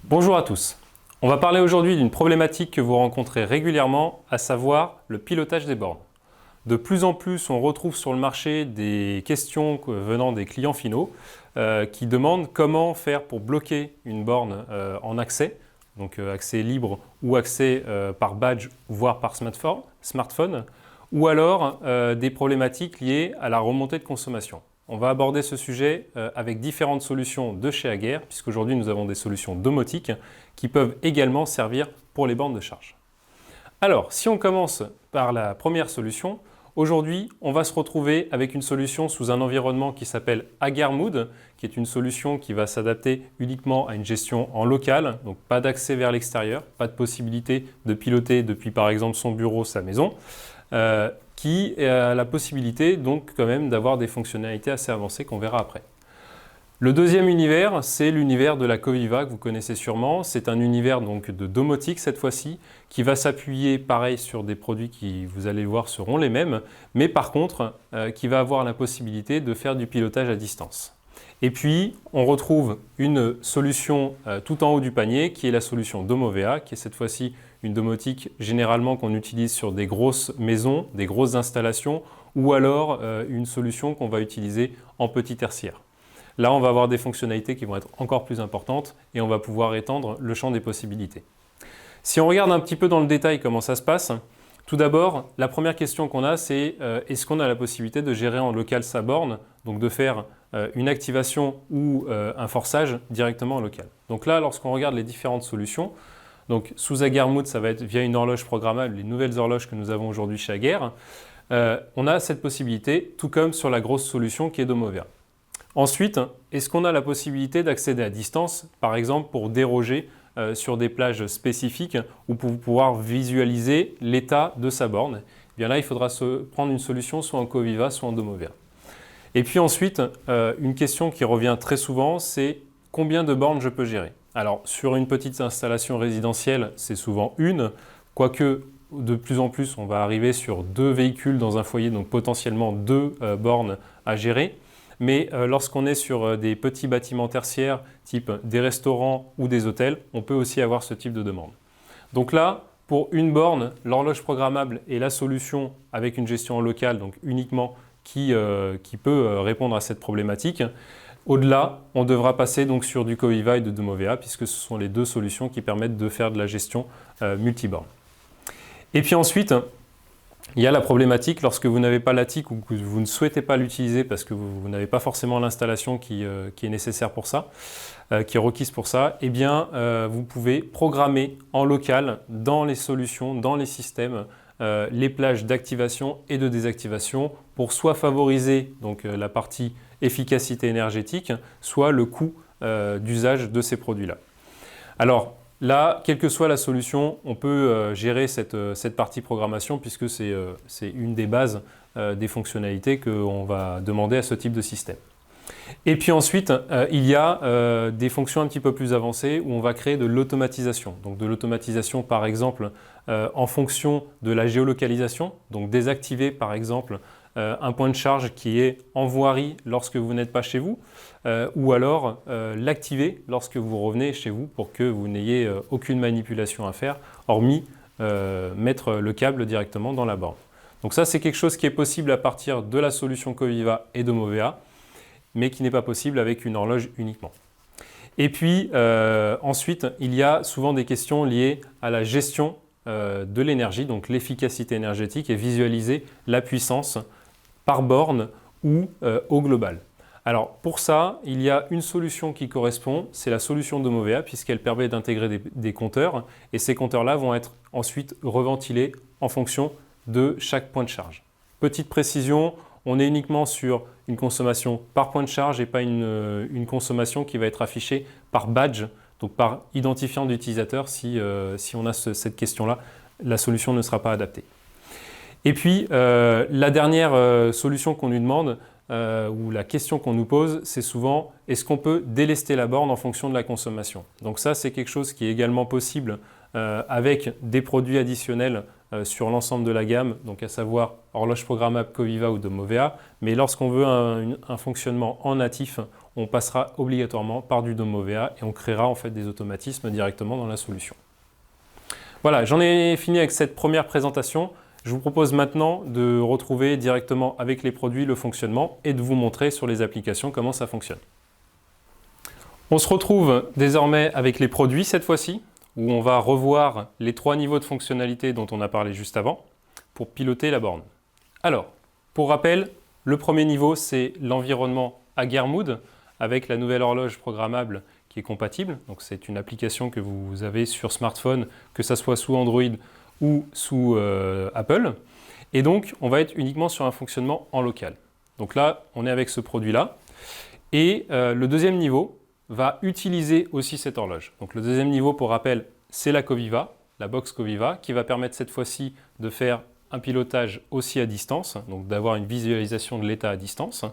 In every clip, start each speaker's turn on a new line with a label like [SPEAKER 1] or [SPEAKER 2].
[SPEAKER 1] Bonjour à tous. On va parler aujourd'hui d'une problématique que vous rencontrez régulièrement, à savoir le pilotage des bornes. De plus en plus, on retrouve sur le marché des questions venant des clients finaux qui demandent comment faire pour bloquer une borne en accès, donc accès libre ou accès par badge, voire par smartphone, ou alors des problématiques liées à la remontée de consommation. On va aborder ce sujet avec différentes solutions de chez Aguerre, puisqu'aujourd'hui nous avons des solutions domotiques qui peuvent également servir pour les bornes de charge. Alors, si on commence par la première solution, aujourd'hui on va se retrouver avec une solution sous un environnement qui s'appelle Aguerre Mood, qui est une solution qui va s'adapter uniquement à une gestion en local, donc pas d'accès vers l'extérieur, pas de possibilité de piloter depuis par exemple son bureau, sa maison. Qui a la possibilité donc quand même d'avoir des fonctionnalités assez avancées qu'on verra après. Le deuxième univers, c'est l'univers de la Coviva que vous connaissez sûrement. C'est un univers donc de domotique cette fois-ci, qui va s'appuyer pareil sur des produits qui, vous allez le voir, seront les mêmes, mais par contre, qui va avoir la possibilité de faire du pilotage à distance. Et puis, on retrouve une solution tout en haut du panier, qui est la solution Domovea, qui est cette fois-ci une domotique généralement qu'on utilise sur des grosses maisons, des grosses installations, ou alors une solution qu'on va utiliser en petit tertiaire. Là, on va avoir des fonctionnalités qui vont être encore plus importantes et on va pouvoir étendre le champ des possibilités. Si on regarde un petit peu dans le détail comment ça se passe, tout d'abord, la première question qu'on a, c'est est-ce qu'on a la possibilité de gérer en local sa borne, donc de faire une activation ou un forçage directement en local. Donc là, lorsqu'on regarde les différentes solutions, donc sous Aguerre Mood, ça va être via une horloge programmable, les nouvelles horloges que nous avons aujourd'hui chez Aguerre, on a cette possibilité, tout comme sur la grosse solution qui est Domovea. Ensuite, est-ce qu'on a la possibilité d'accéder à distance, par exemple pour déroger sur des plages spécifiques ou pour pouvoir visualiser l'état de sa borne? Eh bien là, il faudra prendre une solution soit en Coviva, soit en Domovea. Et puis ensuite, une question qui revient très souvent, c'est combien de bornes je peux gérer? Alors, sur une petite installation résidentielle, c'est souvent une, quoique de plus en plus, on va arriver sur 2 véhicules dans un foyer, donc potentiellement 2 bornes à gérer. Mais lorsqu'on est sur des petits bâtiments tertiaires, type des restaurants ou des hôtels, on peut aussi avoir ce type de demande. Donc là, pour une borne, l'horloge programmable est la solution avec une gestion locale, donc uniquement qui peut répondre à cette problématique. Au-delà, on devra passer donc sur du Coviva et de Domovea, puisque ce sont les deux solutions qui permettent de faire de la gestion multiborne. Et puis ensuite, il y a la problématique lorsque vous n'avez pas la TIC ou que vous ne souhaitez pas l'utiliser parce que vous n'avez pas forcément l'installation qui est nécessaire pour ça, qui est requise pour ça, eh bien vous pouvez programmer en local dans les solutions, dans les systèmes, les plages d'activation et de désactivation pour soit favoriser donc, la partie efficacité énergétique, soit le coût d'usage de ces produits-là. Alors là, quelle que soit la solution, on peut gérer cette partie programmation puisque c'est une des bases des fonctionnalités qu'on va demander à ce type de système. Et puis ensuite, il y a des fonctions un petit peu plus avancées où on va créer de l'automatisation. Donc de l'automatisation par exemple en fonction de la géolocalisation, donc désactiver par exemple un point de charge qui est en voirie lorsque vous n'êtes pas chez vous, ou alors l'activer lorsque vous revenez chez vous pour que vous n'ayez aucune manipulation à faire, hormis mettre le câble directement dans la borne. Donc ça, c'est quelque chose qui est possible à partir de la solution Coviva et Domovea, mais qui n'est pas possible avec une horloge uniquement. Et puis ensuite, il y a souvent des questions liées à la gestion de l'énergie, donc l'efficacité énergétique et visualiser la puissance par borne ou au global. Alors pour ça, il y a une solution qui correspond, c'est la solution Domovea puisqu'elle permet d'intégrer des compteurs et ces compteurs-là vont être ensuite reventilés en fonction de chaque point de charge. Petite précision, on est uniquement sur une consommation par point de charge et pas une consommation qui va être affichée par badge, donc par identifiant d'utilisateur. Si on a cette question-là, la solution ne sera pas adaptée. Et puis, la dernière solution qu'on nous demande, ou la question qu'on nous pose, c'est souvent est-ce qu'on peut délester la borne en fonction de la consommation? Donc ça, c'est quelque chose qui est également possible avec des produits additionnels sur l'ensemble de la gamme, donc à savoir horloge programmable Coviva ou Domovea, mais lorsqu'on veut un fonctionnement en natif, on passera obligatoirement par du Domovea et on créera en fait des automatismes directement dans la solution. Voilà, j'en ai fini avec cette première présentation. Je vous propose maintenant de retrouver directement avec les produits le fonctionnement et de vous montrer sur les applications comment ça fonctionne. On se retrouve désormais avec les produits cette fois-ci, où on va revoir les 3 niveaux de fonctionnalité dont on a parlé juste avant, pour piloter la borne. Alors, pour rappel, le premier niveau, c'est l'environnement Agermood, avec la nouvelle horloge programmable qui est compatible. Donc c'est une application que vous avez sur smartphone, que ça soit sous Android ou sous Apple. Et donc, on va être uniquement sur un fonctionnement en local. Donc là, on est avec ce produit-là. Et le deuxième niveau va utiliser aussi cette horloge. Donc le deuxième niveau, pour rappel, c'est la Coviva, la box Coviva, qui va permettre cette fois-ci de faire un pilotage aussi à distance, donc d'avoir une visualisation de l'état à distance.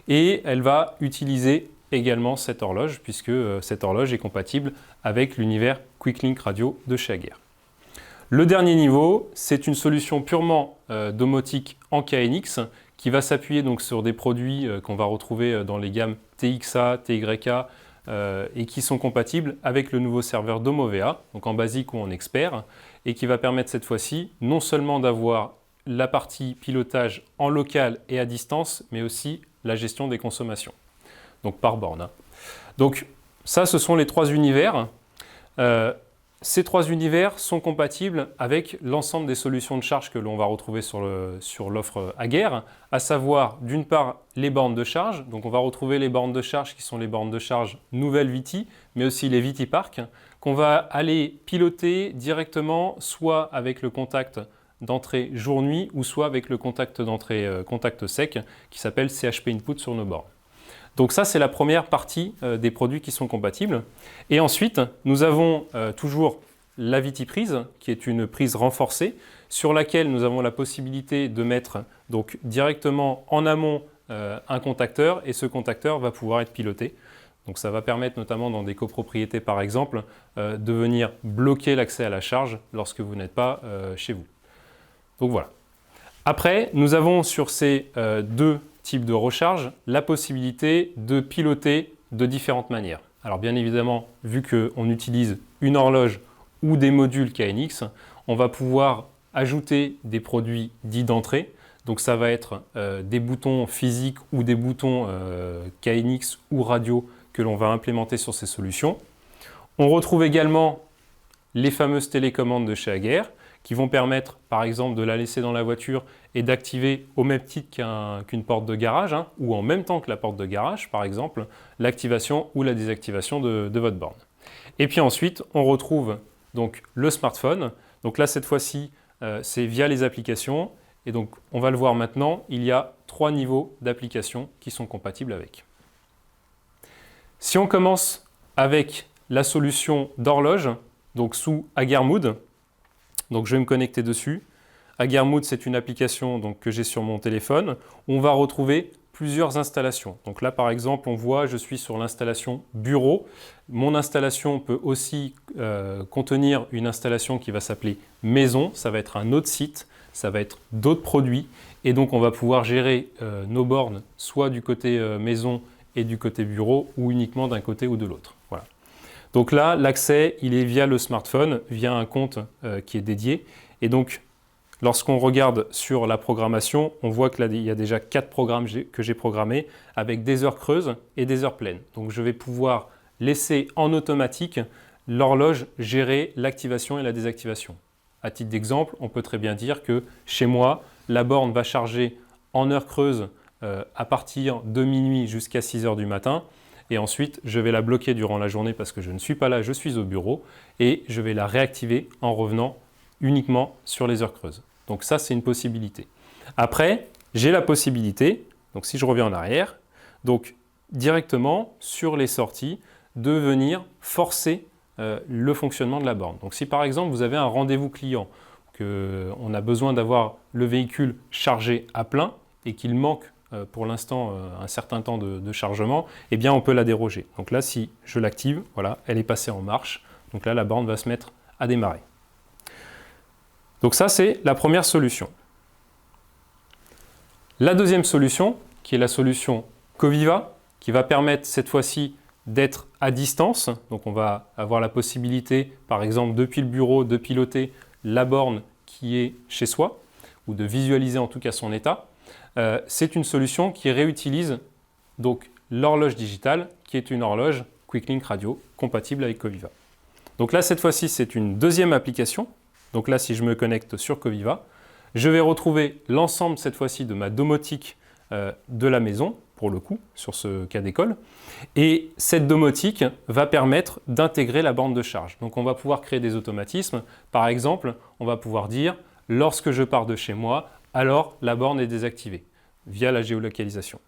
[SPEAKER 1] Et elle va utiliser également cette horloge, puisque cette horloge est compatible avec l'univers QuickLink Radio de chez Aguerre. Le dernier niveau, c'est une solution purement domotique en KNX, qui va s'appuyer donc sur des produits qu'on va retrouver dans les gammes TXA, TYK, et qui sont compatibles avec le nouveau serveur Domovea, donc en basique ou en expert, et qui va permettre cette fois-ci non seulement d'avoir la partie pilotage en local et à distance, mais aussi la gestion des consommations, donc par borne. Donc ça, ce sont les 3 univers. Ces 3 univers sont compatibles avec l'ensemble des solutions de charge que l'on va retrouver sur l'offre Aguerre, à savoir d'une part les bornes de charge. Donc on va retrouver les bornes de charge qui sont les bornes de charge nouvelles Viti, mais aussi les Viti Park, qu'on va aller piloter directement soit avec le contact d'entrée jour-nuit ou soit avec le contact d'entrée contact sec qui s'appelle CHP Input sur nos bornes. Donc ça, c'est la première partie des produits qui sont compatibles. Et ensuite, nous avons toujours la Viti prise, qui est une prise renforcée, sur laquelle nous avons la possibilité de mettre donc, directement en amont un contacteur, et ce contacteur va pouvoir être piloté. Donc ça va permettre notamment dans des copropriétés par exemple, de venir bloquer l'accès à la charge lorsque vous n'êtes pas chez vous. Donc voilà. Après, nous avons sur ces 2 type de recharge, la possibilité de piloter de différentes manières. Alors bien évidemment, vu qu'on utilise une horloge ou des modules KNX, on va pouvoir ajouter des produits dits d'entrée. Donc ça va être des boutons physiques ou des boutons KNX ou radio que l'on va implémenter sur ces solutions. On retrouve également les fameuses télécommandes de chez Aguerre, qui vont permettre par exemple de la laisser dans la voiture et d'activer au même titre qu'une porte de garage, ou en même temps que la porte de garage par exemple, l'activation ou la désactivation de votre borne. Et puis ensuite, on retrouve donc le smartphone. Donc là, cette fois-ci, c'est via les applications. Et donc, on va le voir maintenant, il y a 3 niveaux d'applications qui sont compatibles avec. Si on commence avec la solution d'horloge, donc sous Agermood, donc je vais me connecter dessus. Agermood, c'est une application donc, que j'ai sur mon téléphone. On va retrouver plusieurs installations. Donc là, par exemple, on voit, je suis sur l'installation bureau. Mon installation peut aussi contenir une installation qui va s'appeler maison. Ça va être un autre site, ça va être d'autres produits. Et donc, on va pouvoir gérer nos bornes, soit du côté maison et du côté bureau, ou uniquement d'un côté ou de l'autre. Voilà. Donc là, l'accès, il est via le smartphone, via un compte qui est dédié. Et donc, lorsqu'on regarde sur la programmation, on voit qu'il y a déjà 4 programmes que j'ai programmés avec des heures creuses et des heures pleines. Donc, je vais pouvoir laisser en automatique l'horloge gérer l'activation et la désactivation. À titre d'exemple, on peut très bien dire que chez moi, la borne va charger en heures creuses à partir de minuit jusqu'à 6 heures du matin. Et ensuite, je vais la bloquer durant la journée parce que je ne suis pas là, je suis au bureau. Et je vais la réactiver en revenant uniquement sur les heures creuses. Donc ça, c'est une possibilité. Après, j'ai la possibilité, donc si je reviens en arrière, donc directement sur les sorties, de venir forcer le fonctionnement de la borne. Donc si par exemple, vous avez un rendez-vous client, qu'on a besoin d'avoir le véhicule chargé à plein et qu'il manque pour l'instant un certain temps de chargement, eh bien on peut la déroger. Donc là, si je l'active, voilà, elle est passée en marche. Donc là, la borne va se mettre à démarrer. Donc ça, c'est la première solution. La deuxième solution, qui est la solution Coviva, qui va permettre cette fois-ci d'être à distance. Donc on va avoir la possibilité, par exemple, depuis le bureau, de piloter la borne qui est chez soi, ou de visualiser en tout cas son état. C'est une solution qui réutilise donc l'horloge digitale, qui est une horloge QuickLink Radio compatible avec Coviva. Donc là, cette fois-ci, c'est une deuxième application. Donc là, si je me connecte sur Coviva, je vais retrouver l'ensemble cette fois-ci de ma domotique de la maison, pour le coup, sur ce cas d'école. Et cette domotique va permettre d'intégrer la borne de charge. Donc on va pouvoir créer des automatismes. Par exemple, on va pouvoir dire, lorsque je pars de chez moi, alors la borne est désactivée, via la géolocalisation.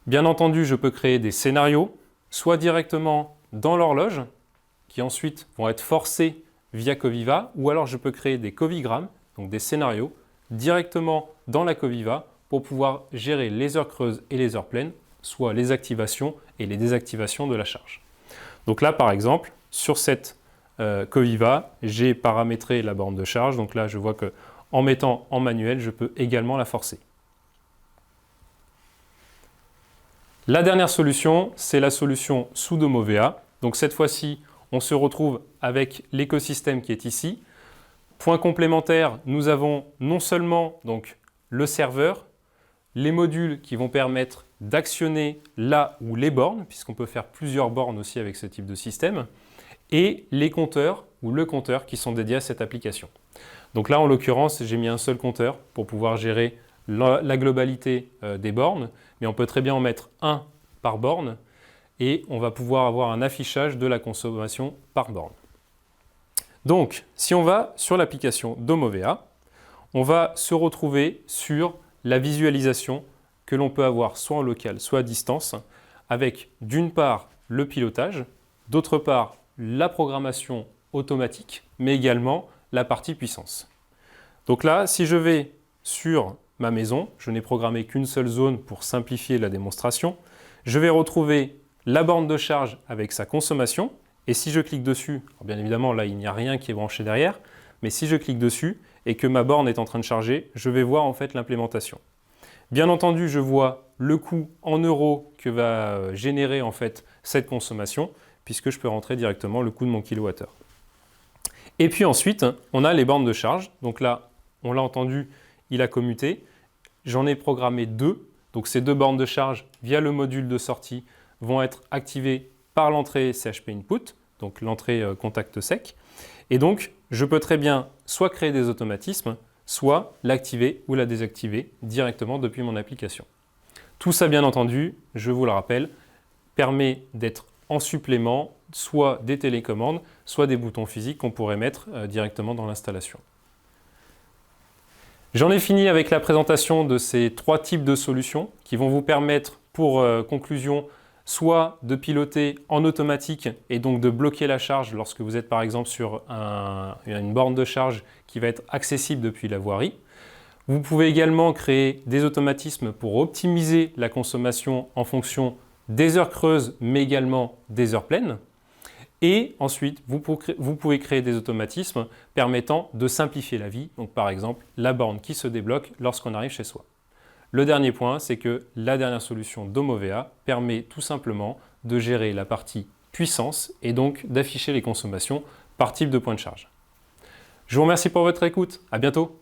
[SPEAKER 1] Bien entendu, je peux créer des scénarios, soit directement dans l'horloge, qui ensuite vont être forcés via Coviva, ou alors je peux créer des covigrammes, donc des scénarios, directement dans la Coviva pour pouvoir gérer les heures creuses et les heures pleines, soit les activations et les désactivations de la charge. Donc là, par exemple, sur cette Coviva, j'ai paramétré la borne de charge. Donc là, je vois qu'en mettant en manuel, je peux également la forcer. La dernière solution, c'est la solution sous Domovea. Donc cette fois-ci, on se retrouve avec l'écosystème qui est ici. Point complémentaire, nous avons non seulement donc, le serveur, les modules qui vont permettre d'actionner là ou les bornes, puisqu'on peut faire plusieurs bornes aussi avec ce type de système, et les compteurs ou le compteur qui sont dédiés à cette application. Donc là, en l'occurrence, j'ai mis un seul compteur pour pouvoir gérer la globalité des bornes, mais on peut très bien en mettre un par borne et on va pouvoir avoir un affichage de la consommation par borne. Donc, si on va sur l'application Domovea, on va se retrouver sur la visualisation que l'on peut avoir soit en local, soit à distance, avec d'une part le pilotage, d'autre part la programmation automatique, mais également la partie puissance. Donc là, si je vais sur ma maison, je n'ai programmé qu'une seule zone pour simplifier la démonstration, je vais retrouver la borne de charge avec sa consommation, et si je clique dessus, bien évidemment là il n'y a rien qui est branché derrière, mais si je clique dessus et que ma borne est en train de charger, je vais voir en fait l'implémentation. Bien entendu, je vois le coût en euros que va générer en fait cette consommation, puisque je peux rentrer directement le coût de mon kilowattheure. Et puis ensuite, on a les bornes de charge. Donc là, on l'a entendu, il a commuté. J'en ai programmé deux. Donc ces deux bornes de charge, via le module de sortie, vont être activées par l'entrée CHP Input, donc l'entrée contact sec. Et donc, je peux très bien soit créer des automatismes, soit l'activer ou la désactiver directement depuis mon application. Tout ça, bien entendu, je vous le rappelle, permet d'être en supplément soit des télécommandes, soit des boutons physiques qu'on pourrait mettre directement dans l'installation. J'en ai fini avec la présentation de ces trois types de solutions qui vont vous permettre, pour conclusion, soit de piloter en automatique et donc de bloquer la charge lorsque vous êtes par exemple sur une borne de charge qui va être accessible depuis la voirie. Vous pouvez également créer des automatismes pour optimiser la consommation en fonction des heures creuses mais également des heures pleines. Et ensuite, vous pouvez créer des automatismes permettant de simplifier la vie, donc par exemple la borne qui se débloque lorsqu'on arrive chez soi. Le dernier point, c'est que la dernière solution Domovea permet tout simplement de gérer la partie puissance et donc d'afficher les consommations par type de point de charge. Je vous remercie pour votre écoute, à bientôt.